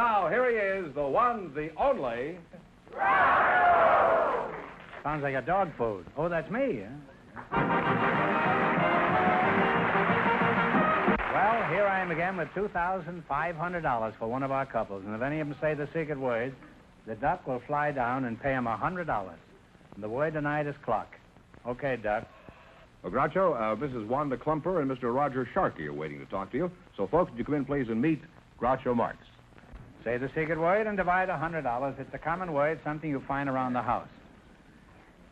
now, here he is, the one, the only... Sounds like a dog food. Oh, that's me, huh? Well, here I am again with $2,500 for one of our couples. And if any of them say the secret word, the duck will fly down and pay him $100. And the word tonight is clock. Okay, Duck. Well, Groucho, Mrs. Wanda Klumper and Mr. Roger Sharkey are waiting to talk to you. So, folks, would you come in, please, and meet Groucho Marx. Say the secret word and divide $100. It's a common word, something you find around the house.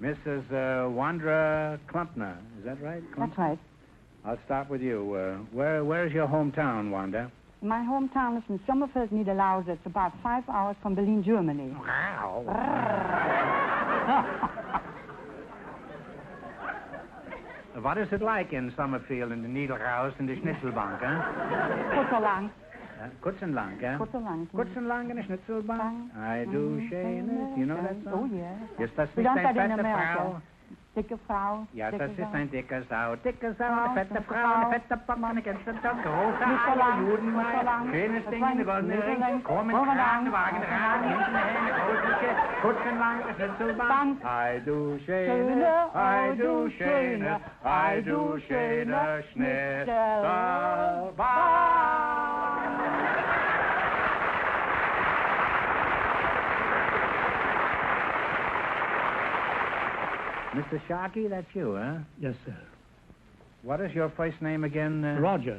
Mrs. Wanda Klumpner, is that right? That's right. I'll start with you. Where's your hometown, Wanda? My hometown is in Sommerfeld, Niederlause. It's about 5 hours from Berlin, Germany. Wow. What is it like in Sommerfeld, in the Niederlause, in the Schnitzelbank, huh? Kutterlang. Kurz und lang, ja? Kurz und lang. Kurz und lang in der Schnitzelbank. I do schönes. You know that song? Oh, yeah. Ist das We nicht learned eine that in fette America. Frau? Dicke Frau. Ja, dicke das ist Frau. ein dicker Sau. Dicke Sau, eine fette dicke Frau, eine Frau. fette Bock, eine ganze Tag, große Nicht so Eier, lang, Judenmai, nicht so lang. schönes Das Ding, war eine nicht goldene so Ring, lang. komm mit Kurven lang, Krankenwagen, kurven Rad, lang. hinten Hände, große, kurz und lang, eine Schnitzelbank. I do schöne, I do schöne, I do schöne Schnitzelbank. Mr. Sharkey, that's you, huh? Yes, sir. What is your first name again? Roger.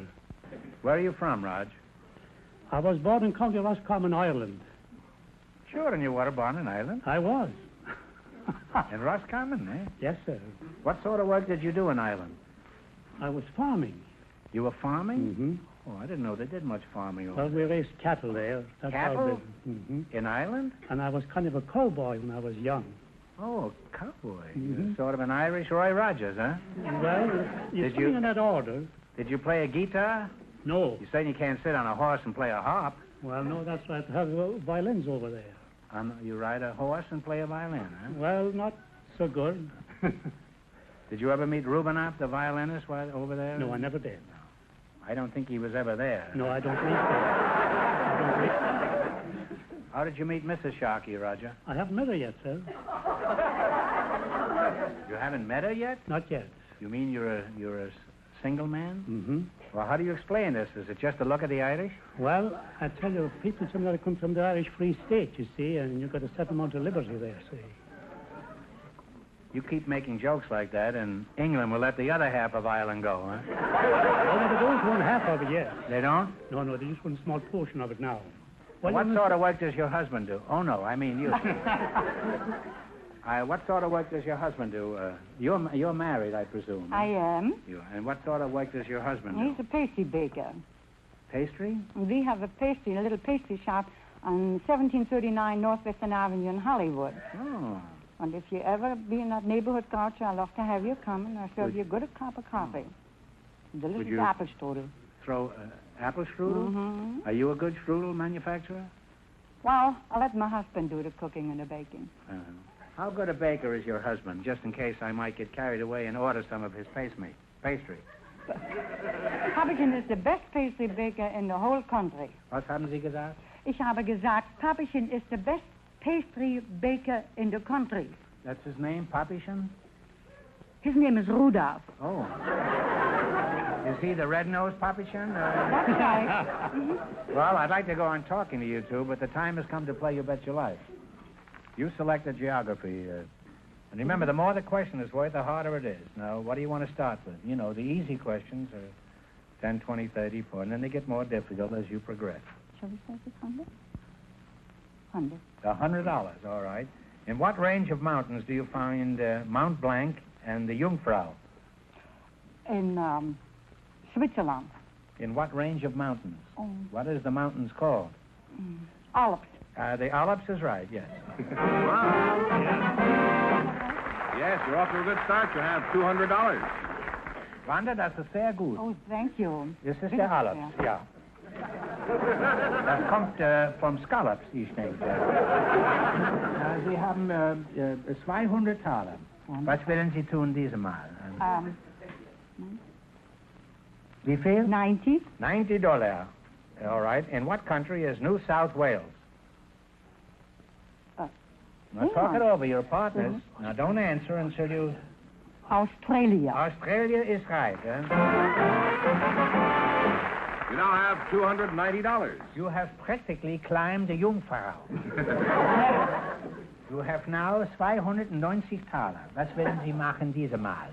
Where are you from, Rog? I was born in County Roscommon, Ireland. Sure, and you were born in Ireland. I was. In Roscommon, eh? Yes, sir. What sort of work did you do in Ireland? I was farming. You were farming? Mm-hmm. Oh, I didn't know they did much farming over Well, we raised cattle there. That's Cattle? Mm-hmm. in Ireland? And I was kind of a cowboy when I was young. Oh, cowboy. Mhm. Sort of an Irish Roy Rogers, huh? Well, you're Did you- in that order. Did you play a guitar? No. You certainly can't sit on a horse and play a harp. Well, no, that's right. I have violins over there. You ride a horse and play a violin, huh? Well, not so good. Did you ever meet Rubinoff, the violinist, while over there? No, I never did. I don't think he was ever there. No, I don't think so. I don't think so. How did you meet Mrs. Sharkey, Roger? I haven't met her yet, sir. You haven't met her yet? Not yet. You mean you're a single man? Mm-hmm. Well, how do you explain this? Is it just the look of the Irish? Well, I tell you, people sometimes come from the Irish Free State, you see, and you've got a certain amount of liberty there, see. You keep making jokes like that, and England will let the other half of Ireland go, huh? Well, they don't one half of it yet. They don't? No, they just one small portion of it now. What sort of work does your husband do? Oh, no, I mean you. What sort of work does your husband do? You're married, I presume. I am. And what sort of work does your husband do? He's a pastry baker. Pastry? We have a little pastry shop on 1739 Northwestern Avenue in Hollywood. Oh. And if you ever be in that neighborhood, Groucho, I'd love to have you come and I'll serve you a good cup of coffee. Delicious you- apple strudel. Throw apple strudel? Mm-hmm. Are you a good strudel manufacturer? Well, I'll let my husband do the cooking and the baking. How good a baker is your husband, just in case I might get carried away and order some of his pastry? Pappchen is the best pastry baker in the whole country. Was haben Sie gesagt? Ich habe gesagt, Pappchen is the best pastry baker in the country. That's his name, Papishan? His name is Rudolph. Oh. Is he the red-nosed Papishan? That's right. Well, I'd like to go on talking to you two, but the time has come to play You Bet Your Life. You selected geography. And remember, the more the question is worth, the harder it is. Now, what do you want to start with? You know, the easy questions are 10, 20, 30, 40, and then they get more difficult as you progress. Shall we start with 100? 100. $100, all right. In what range of mountains do you find Mount Blanc and the Jungfrau? In Switzerland. In what range of mountains? Oh. What is the mountains called? Alps. The Alps is right, yes. Yes, you're off to a good start. You have $200. Wanda, das ist sehr gut. Oh, thank you. Das ist der Alps, ja. Das kommt vom Scallops, ich denke. Sie haben 200 Taler. Was werden Sie tun diesmal? Wie viel? $90. $90. All right. In what country is New South Wales? Now, talk it over, your partners. Now, don't answer until you... Australia. Australia is right, huh? You now have $290. You have practically climbed the Jungfrau. You have now 290 Taler. Was werden Sie machen diese Mal?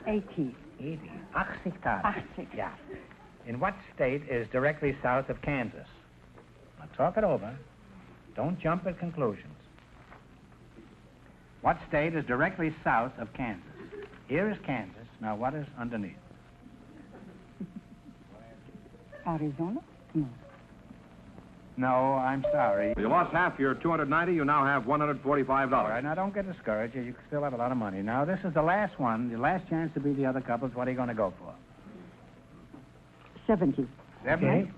80. 80. 80 Taler. 80. Yeah. In what state is directly south of Kansas? Now, talk it over. Don't jump at conclusions. What state is directly south of Kansas? Here is Kansas. Now, what is underneath? Arizona? No. No, I'm sorry. You lost half your $290. You now have $145. All right, now don't get discouraged. You still have a lot of money. Now, this is the last one, the last chance to beat the other couples. What are you going to go for? 70. 70? Okay.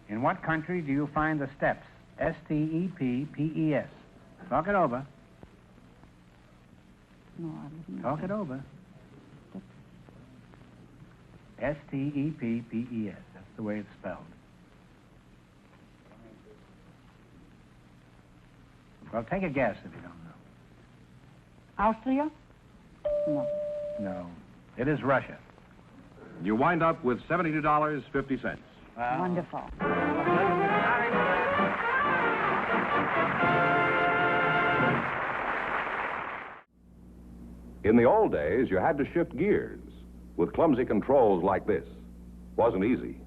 In what country do you find the steps? S-T-E-P-P-E-S. Talk it over. No, I didn't. Talk it over. S-T-E-P-P-E-S. That's the way it's spelled. Well, take a guess if you don't know. Austria? No. No. It is Russia. You wind up with $72.50. Wonderful. In the old days, you had to shift gears with clumsy controls like this. Wasn't easy.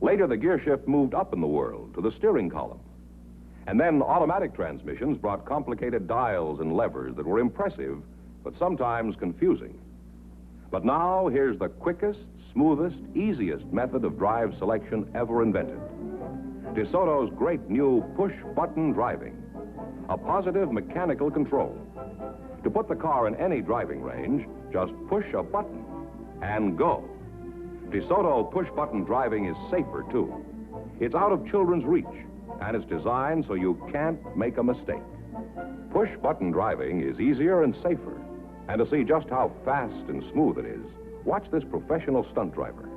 Later, the gear shift moved up in the world to the steering column. And then automatic transmissions brought complicated dials and levers that were impressive, but sometimes confusing. But now, here's the quickest, smoothest, easiest method of drive selection ever invented. DeSoto's great new push-button driving. A positive mechanical control. To put the car in any driving range, just push a button and go. DeSoto push-button driving is safer, too. It's out of children's reach, and it's designed so you can't make a mistake. Push-button driving is easier and safer. And to see just how fast and smooth it is, watch this professional stunt driver.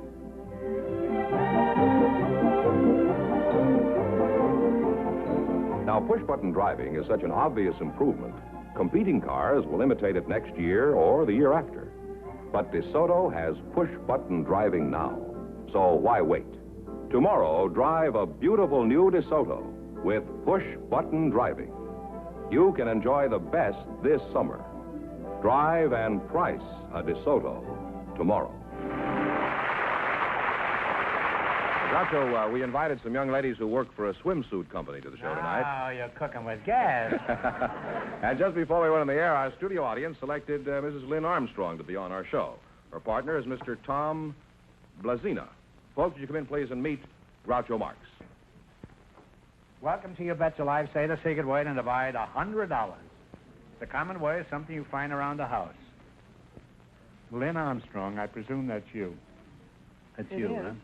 Now, push-button driving is such an obvious improvement. Competing cars will imitate it next year or the year after. But DeSoto has push-button driving now. So why wait? Tomorrow, drive a beautiful new DeSoto with push-button driving. You can enjoy the best this summer. Drive and price a DeSoto tomorrow. Groucho, we invited some young ladies who work for a swimsuit company to the show tonight. Oh, you're cooking with gas. And just before we went on the air, our studio audience selected Mrs. Lynn Armstrong to be on our show. Her partner is Mr. Tom Blazina. Folks, would you come in, please, and meet Groucho Marx. Welcome to You Bet Your Life. Say the secret word and divide $100. The common word is something you find around the house. Lynn Armstrong, I presume that's you. That's you, huh?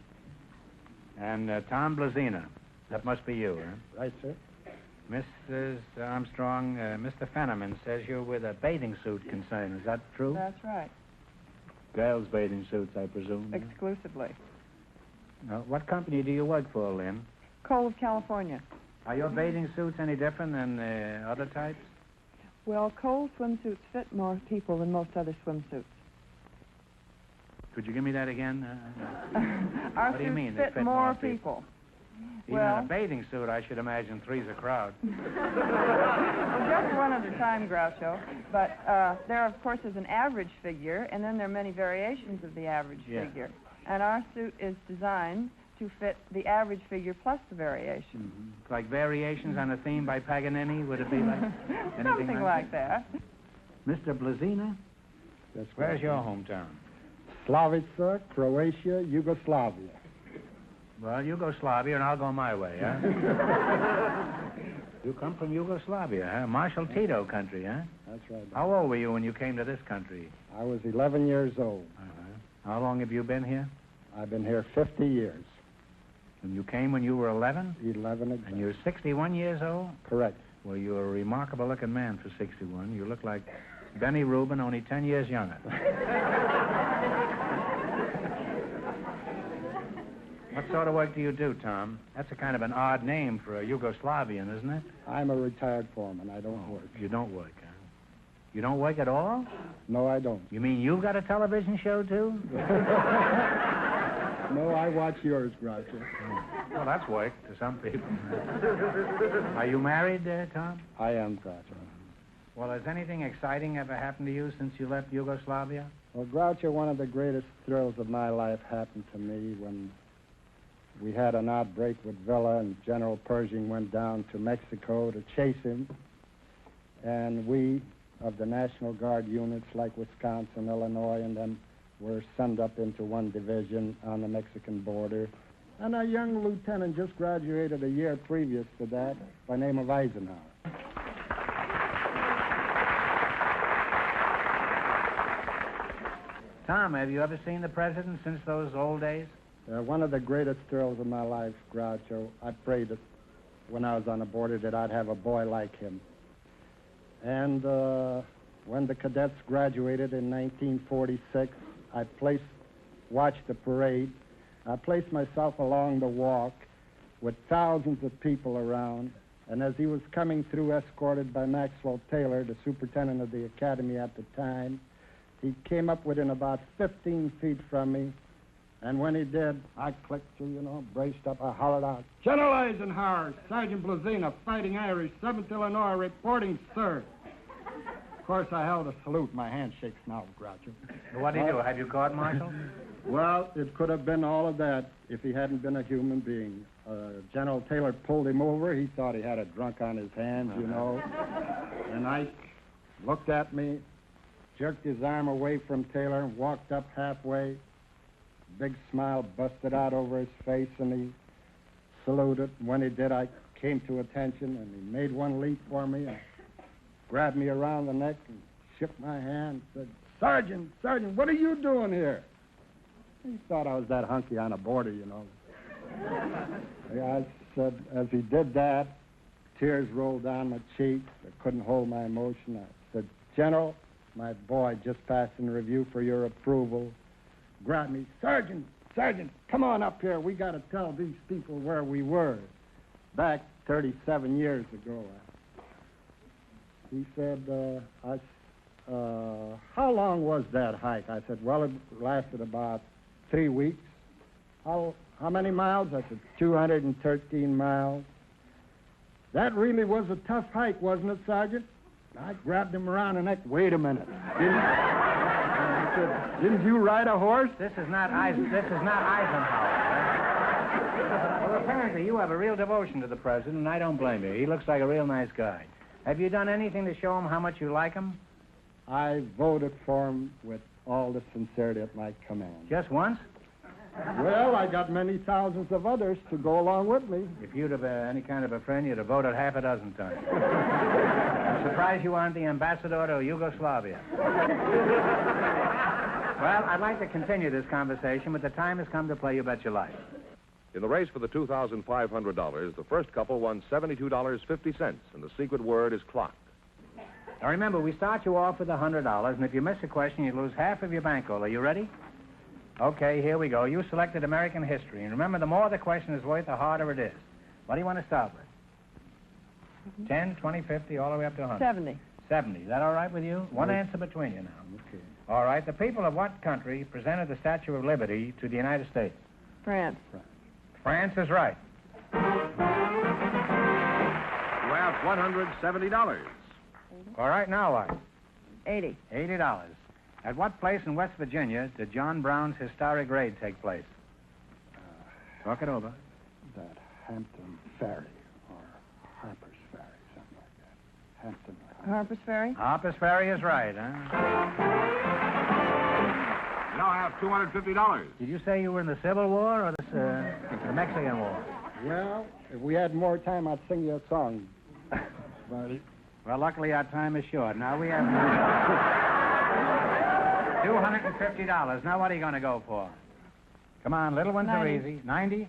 And Tom Blazina, that must be you, huh? Right, sir. Mrs. Armstrong, Mr. Fenneman says you're with a bathing suit concern. Is that true? That's right. Girls' bathing suits, I presume. Exclusively. What company do you work for, Lynn? Coal of California. Are your bathing suits any different than other types? Well, Coal swimsuits fit more people than most other swimsuits. Could you give me that again? Our What do you suits mean, they fit fit more more people. Even in a bathing suit, I should imagine three's a crowd. Well, just one at a time, Groucho. But there, of course, is an average figure, and then there are many variations of the average figure. And our suit is designed to fit the average figure plus the variation. Mm-hmm. Like variations on a theme by Paganini? Would it be like anything Something like that. Mr. Blazina, That's where's your hometown? Slavica, Croatia, Yugoslavia. Well, Yugoslavia, and I'll go my way, huh? You come from Yugoslavia, huh? Marshal Tito country, huh? That's right. How old were you when you came to this country? I was 11 years old. How long have you been here? I've been here 50 years. And you came when you were 11? 11 exactly. And you're 61 years old? Correct. Well, you're a remarkable-looking man for 61. You look like Benny Rubin, only 10 years younger. What sort of work do you do, Tom? That's a kind of an odd name for a Yugoslavian, isn't it? I'm a retired foreman. I don't work. You don't work, huh? You don't work at all? No, I don't. You mean you've got a television show, too? No, I watch yours, Groucho. Well, that's work to some people. Are you married, Tom? I am, Groucho. Well, has anything exciting ever happened to you since you left Yugoslavia? Well, Groucho, one of the greatest thrills of my life happened to me when we had an outbreak with Villa and General Pershing went down to Mexico to chase him. And we, of the National Guard units like Wisconsin, Illinois, and them, were sent up into one division on the Mexican border. And a young lieutenant just graduated a year previous to that by name of Eisenhower. Tom, have you ever seen the president since those old days? One of the greatest thrills of my life, Groucho, I prayed that when I was on the border that I'd have a boy like him. And when the cadets graduated in 1946, I watched the parade. I placed myself along the walk with thousands of people around. And as he was coming through, escorted by Maxwell Taylor, the superintendent of the academy at the time, he came up within about 15 feet from me. And when he did, I clicked through, braced up. I hollered out, "General Eisenhower, Sergeant Blazina, Fighting Irish, 7th Illinois, reporting, sir." Of course, I held a salute. My hand shakes now, Groucho. What did he do? Have you caught, Marshal? Well, it could have been all of that if he hadn't been a human being. General Taylor pulled him over. He thought he had a drunk on his hands, And Ike looked at me, jerked his arm away from Taylor, and walked up halfway. Big smile busted out over his face, and he saluted. And when he did, I came to attention, and he made one leap for me and grabbed me around the neck and shook my hand and said, Sergeant, what are you doing here?" He thought I was that hunky on the border, I said, as he did that, tears rolled down my cheeks. I couldn't hold my emotion. I said, "General, my boy just passed in review for your approval." Grabbed me, Sergeant, come on up here. We got to tell these people where we were back 37 years ago. He said, "How long was that hike?" I said, "Well, it lasted about 3 weeks." How many miles? I said, 213 miles. "That really was a tough hike, wasn't it, Sergeant?" I grabbed him around the neck. "Wait a minute. Didn't you ride a horse?" This is not Eisenhower. Well, apparently you have a real devotion to the president, and I don't blame you. He looks like a real nice guy. Have you done anything to show him how much you like him? I voted for him with all the sincerity at my command. Just once? Well, I got many thousands of others to go along with me. If you'd have any kind of a friend, you'd have voted half a dozen times. I'm surprised you aren't the ambassador to Yugoslavia. Well, I'd like to continue this conversation, but the time has come to play You Bet Your Life. In the race for the $2,500, the first couple won $72.50, and the secret word is clock. Now, remember, we start you off with $100, and if you miss a question, you lose half of your bankroll. Are you ready? Okay, here we go. You selected American history. And remember, the more the question is worth, the harder it is. What do you want to start with? 10, 20, 50, all the way up to 100? 70. 70. Is that all right with you? One answer between you now. Okay. All right. The people of what country presented the Statue of Liberty to the United States? France. France is right. You have $170. All right, now what? 80. $80. At what place in West Virginia did John Brown's historic raid take place? Talk it over. That Hampton Ferry or Harper's Ferry, something like that. Hampton. Harper's Ferry? Harper's Ferry is right, huh? You now have $250. Did you say you were in the Civil War or the Mexican War? Well, if we had more time, I'd sing you a song. But Well, luckily our time is short. Now we have $250. Now what are you going to go for? Come on, little ones are 90. easy. 90?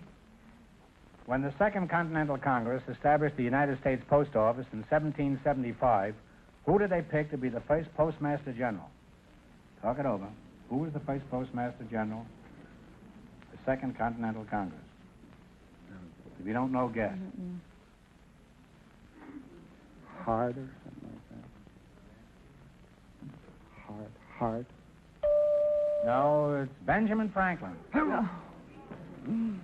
When the Second Continental Congress established the United States Post Office in 1775, who did they pick to be the first Postmaster General? Talk it over. Who was the first Postmaster General? The Second Continental Congress. If you don't know, guess. Hard or something like that. Hard. No, it's Benjamin Franklin.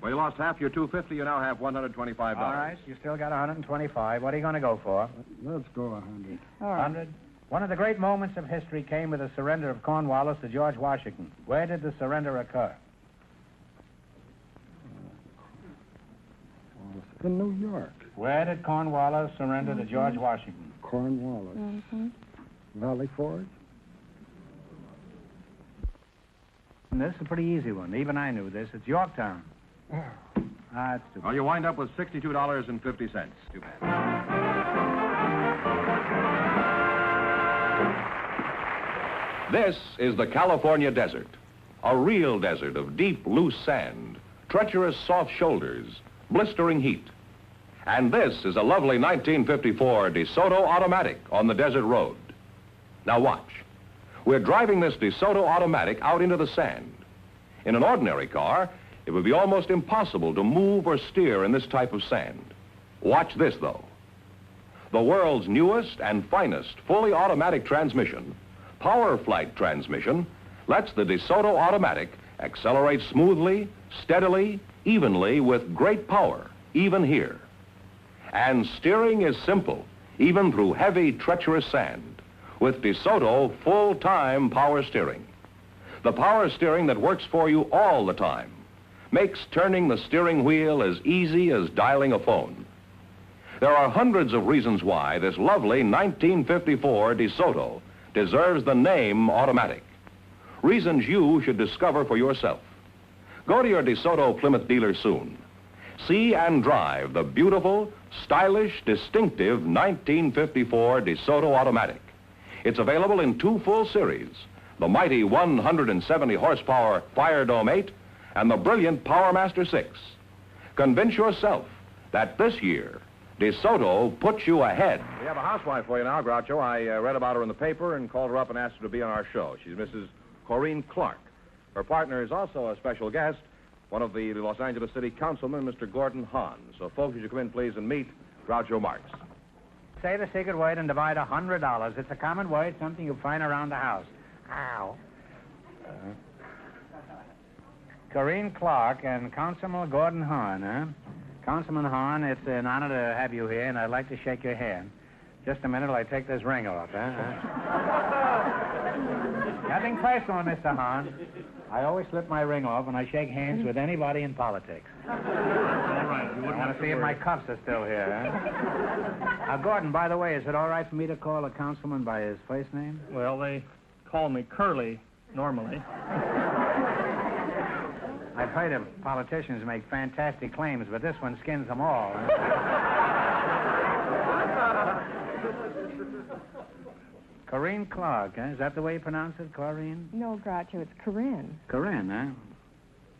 Well, you lost half your $250. You now have $125. All right, you still got 125. What are you going to go for? Let's go 100. All right. 100? One of the great moments of history came with the surrender of Cornwallis to George Washington. Where did the surrender occur? In New York. Where did Cornwallis surrender to George Washington? Cornwallis. Valley Forge. This is a pretty easy one. Even I knew this. It's Yorktown. That's too bad. Well, you wind up with $62.50. Too bad. This is the California desert. A real desert of deep, loose sand, treacherous, soft shoulders, blistering heat. And this is a lovely 1954 DeSoto automatic on the desert road. Now watch. We're driving this DeSoto automatic out into the sand. In an ordinary car, it would be almost impossible to move or steer in this type of sand. Watch this, though. The world's newest and finest fully automatic transmission, Power Flight transmission, lets the DeSoto automatic accelerate smoothly, steadily, evenly with great power, even here. And steering is simple, even through heavy, treacherous sand, with DeSoto full-time power steering. The power steering that works for you all the time, makes turning the steering wheel as easy as dialing a phone. There are hundreds of reasons why this lovely 1954 DeSoto deserves the name automatic. Reasons you should discover for yourself. Go to your DeSoto Plymouth dealer soon. See and drive the beautiful, stylish, distinctive 1954 DeSoto automatic. It's available in two full series, the mighty 170 horsepower Fire Dome 8 and the brilliant Power Master 6. Convince yourself that this year, DeSoto puts you ahead. We have a housewife for you now, Groucho. I read about her in the paper and called her up and asked her to be on our show. She's Mrs. Corinne Clark. Her partner is also a special guest, one of the Los Angeles City Councilmen, Mr. Gordon Hahn. So, folks, would you come in, please, and meet Groucho Marx. Say the secret word and divide $100. It's a common word, something you find around the house. Ow. Corinne Clark and Councilman Gordon Hahn, huh? Councilman Hahn, it's an honor to have you here, and I'd like to shake your hand. Just a minute till I take this ring off, huh? Nothing personal, Mr. Hahn. I always slip my ring off when I shake hands with anybody in politics. All right. You I want to see if my cuffs are still here, huh? Now, Gordon, by the way, is it all right for me to call a councilman by his first name? Well, they call me Curly, normally. I've heard of politicians make fantastic claims, but this one skins them all. Corinne Clark, huh? Is that the way you pronounce it, Corinne? No, Groucho, it's Corinne. Corinne, huh?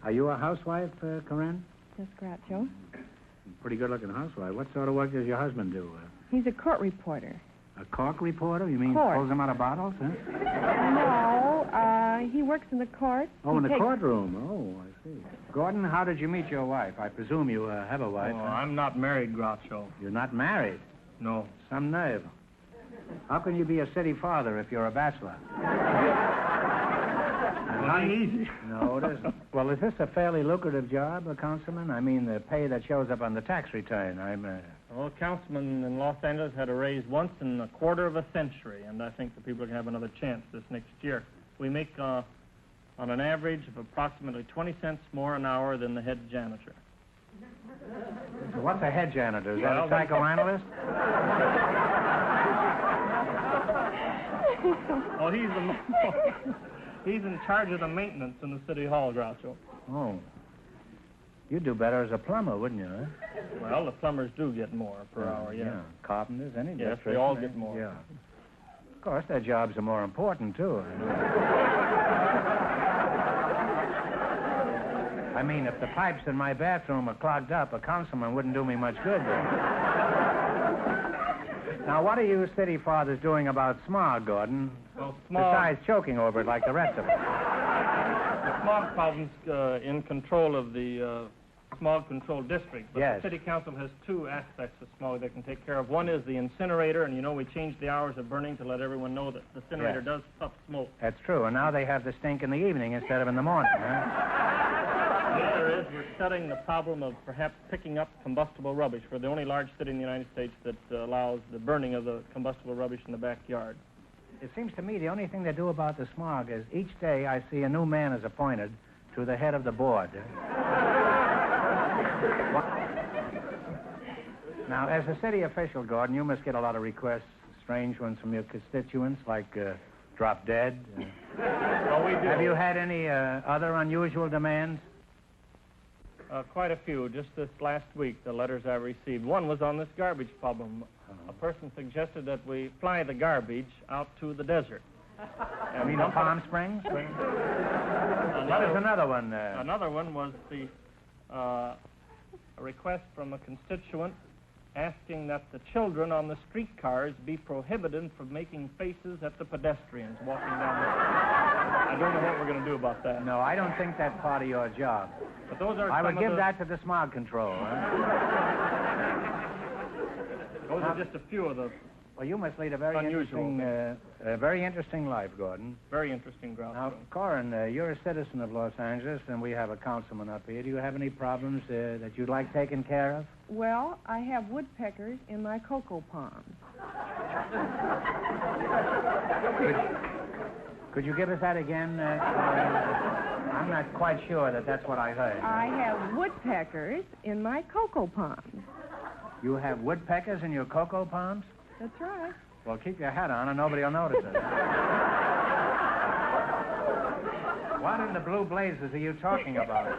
Are you a housewife, Corinne? Yes, Groucho. Pretty good-looking housewife. What sort of work does your husband do? He's a court reporter. A cork reporter? You mean Court. pulls them out of bottles, huh? No, he works in the court. Oh, in the He takes- courtroom. Oh, I see. Gordon, how did you meet your wife? I presume you have a wife. Oh, huh? I'm not married, Groucho. You're not married. No. Some nerve. How can you be a city father if you're a bachelor? Well, it ain't easy. No, it isn't. Well, is this a fairly lucrative job, a councilman? I mean, the pay that shows up on the tax return. Well, a councilman in Los Angeles had a raise once in a quarter of a century, and I think the people are going to have another chance this next year. We make, on an average, of approximately 20 cents more an hour than the head janitor. So what's a head janitor? Is that Well, a psychoanalyst? Oh, he's in charge of the maintenance in the city hall, Groucho. Oh. You'd do better as a plumber, wouldn't you, huh? Well, the plumbers do get more per hour, yeah. Carpenters, any Yes, they all get more. Yeah. Of course, their jobs are more important, too. I mean, if the pipes in my bathroom are clogged up, a councilman wouldn't do me much good. Now, what are you city fathers doing about smog, Gordon? Well, smog... Besides choking over it like the rest of us. The smog problem's in control of the smog control district. But Yes. the city council has two aspects of smog they can take care of. One is the incinerator, and you know we changed the hours of burning to let everyone know that the incinerator Yes. does puff smoke. That's true. And now they have the stink in the evening instead of in the morning, huh? The other is we're studying the problem of perhaps picking up combustible rubbish. We're the only large city in the United States that allows the burning of the combustible rubbish in the backyard. It seems to me the only thing they do about the smog is each day I see a new man is appointed to the head of the board. Now, as a city official, Gordon, you must get a lot of requests, strange ones from your constituents, like drop dead. Well, we do. Have you had any other unusual demands? Quite a few. Just this last week, the letters I received. One was on this garbage problem. A person suggested that we fly the garbage out to the desert. I mean, Palm Springs? What is another one? Another one was a request from a constituent asking that the children on the streetcars be prohibited from making faces at the pedestrians walking down the street. I don't know what we're going to do about that. No, I don't think that's part of your job. But those are I some would of give the- that to the smog control. Huh? Those are just a few of the Well, you must lead a very Unusual interesting life, Gordon. very interesting grounds. Now, Corin, you're a citizen of Los Angeles, and we have a councilman up here. Do you have any problems that you'd like taken care of? Well, I have woodpeckers in my cocoa palms. Could you give us that again? I'm not quite sure that that's what I heard. I have woodpeckers in my cocoa palms. You have woodpeckers in your cocoa palms? That's right. Well, keep your hat on and nobody will notice it. What in the blue blazes are you talking about?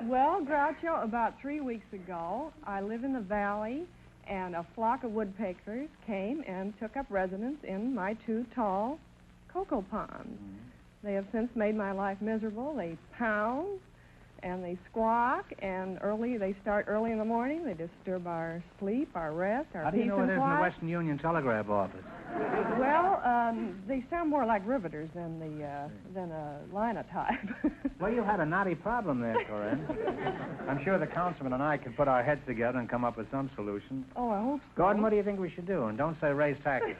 Well, Groucho, about 3 weeks ago, I live in the valley, and a flock of woodpeckers came and took up residence in my 2 tall cocoa palms. Mm-hmm. They have since made my life miserable. They pound, and they squawk, and they start early in the morning. They disturb our sleep, our rest, our How do you peace know it and is in the quiet. Western Union Telegraph office? Well, they sound more like riveters than a linotype. Well, you had a knotty problem there, Corinne. I'm sure the councilman and I can put our heads together and come up with some solution. Oh, I hope so. Gordon, what do you think we should do? And don't say raise taxes.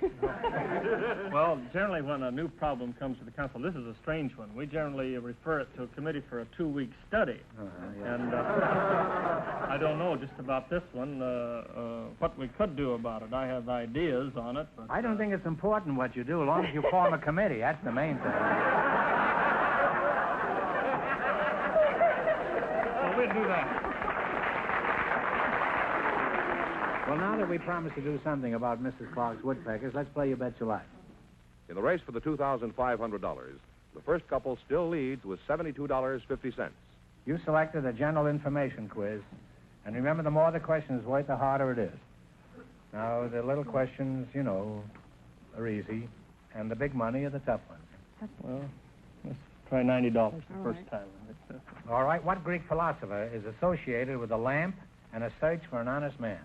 Well, generally when a new problem comes to the council, this is a strange one. We generally refer it to a committee for a 2-week study. Yeah. And I don't know just about this one, what we could do about it. I have ideas on it. But, I don't think it's important what you do, as long as you form a committee. That's the main thing. Well, we'll do that. Well, now that we promised to do something about Mrs. Clark's woodpeckers, let's play You Bet Your Life. In the race for the $2,500, the first couple still leads with $72.50. You selected a general information quiz, and remember, the more the question is worth, the harder it is. Now, the little questions, you know, are easy, and the big money are the tough ones. Well, let's try $90 the All first right. time. All right, what Greek philosopher is associated with a lamp and a search for an honest man?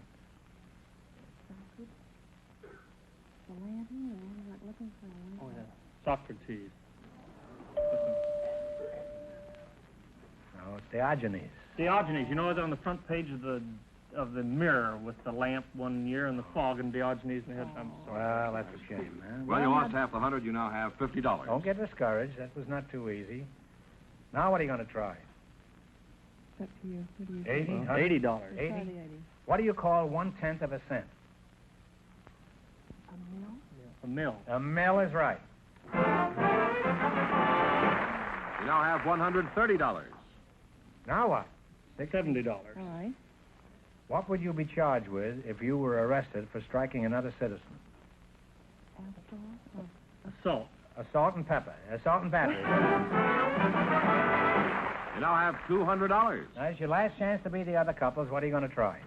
The lantern, and I'm looking for a lantern. Oh, yeah. Socrates. No, it's Diogenes. Diogenes, you know, it's on the front page of the Mirror with the lamp one year and the fog and Diogenes in the head. I'm sorry. Well, that's a shame, man. Well, you lost half the 100. You now have $50. Don't get discouraged. That was not too easy. Now, what are you going to try? It's up to you. What do you 80? think? $80. Try the 80? 80. What do you call 1/10 of a cent? A mil? A mill. A mill is right. You now have $130. Now what? $70. All right. What would you be charged with if you were arrested for striking another citizen? Assault. Assault and battery. You now have $200. Now, it's your last chance to beat the other couples. What are you going to try?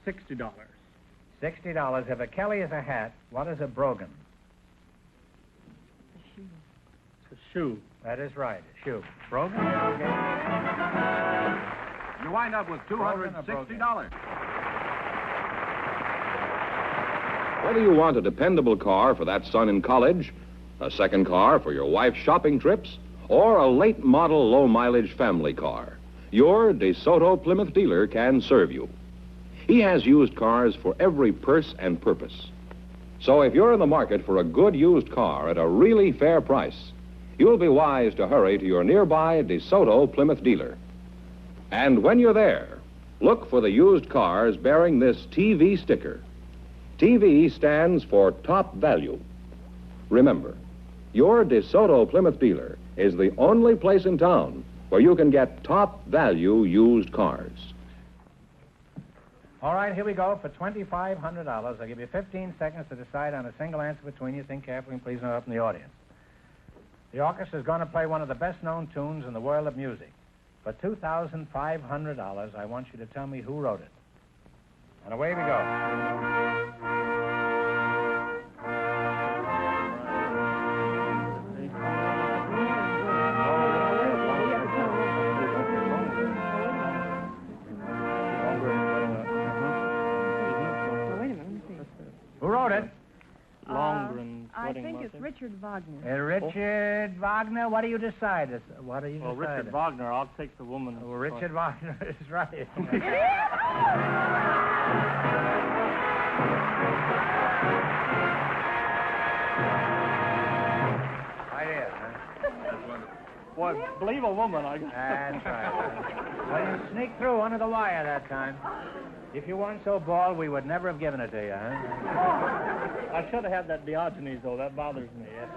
$60. $60. If a Kelly is a hat, what is a brogan? It's a shoe. That is right. A shoe. Brogan? You wind up with $260. Whether you want a dependable car for that son in college, a second car for your wife's shopping trips, or a late model low mileage family car, your DeSoto Plymouth dealer can serve you. He has used cars for every purse and purpose. So if you're in the market for a good used car at a really fair price, you'll be wise to hurry to your nearby DeSoto Plymouth dealer. And when you're there, look for the used cars bearing this TV sticker. TV stands for top value. Remember, your DeSoto Plymouth dealer is the only place in town where you can get top value used cars. All right, here we go for $2,500. I'll give you 15 seconds to decide on a single answer between you. Think carefully and please don't open the audience. The orchestra is going to play one of the best-known tunes in the world of music. For $2,500, I want you to tell me who wrote it. And away we go. Who wrote it? I think it's Richard Wagner. Richard Wagner. What do you decide? What do you decide? Richard Wagner. I'll take the woman. Oh, Richard Wagner is right. Right here, huh? Well, believe a woman, I guess. That's right. Well, you sneaked through under the wire that time. If you weren't so bald, we would never have given it to you, huh? I should have had that Diogenes, though. That bothers me. Yes.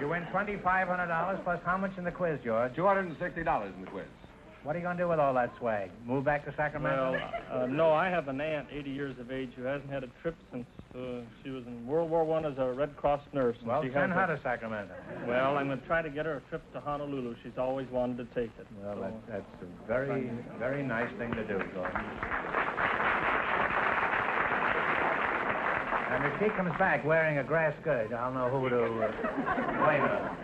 You win $2,500 plus how much in the quiz, George? $260 in the quiz. What are you going to do with all that swag? Move back to Sacramento? Well, no, I have an aunt, 80 years of age, who hasn't had a trip since she was in World War I as a Red Cross nurse. Well, send her to Sacramento. Well, I'm going to try to get her a trip to Honolulu. She's always wanted to take it. Well, that's a very, very nice thing to do, Gordon. And if she comes back wearing a grass skirt, I'll know who to blame her.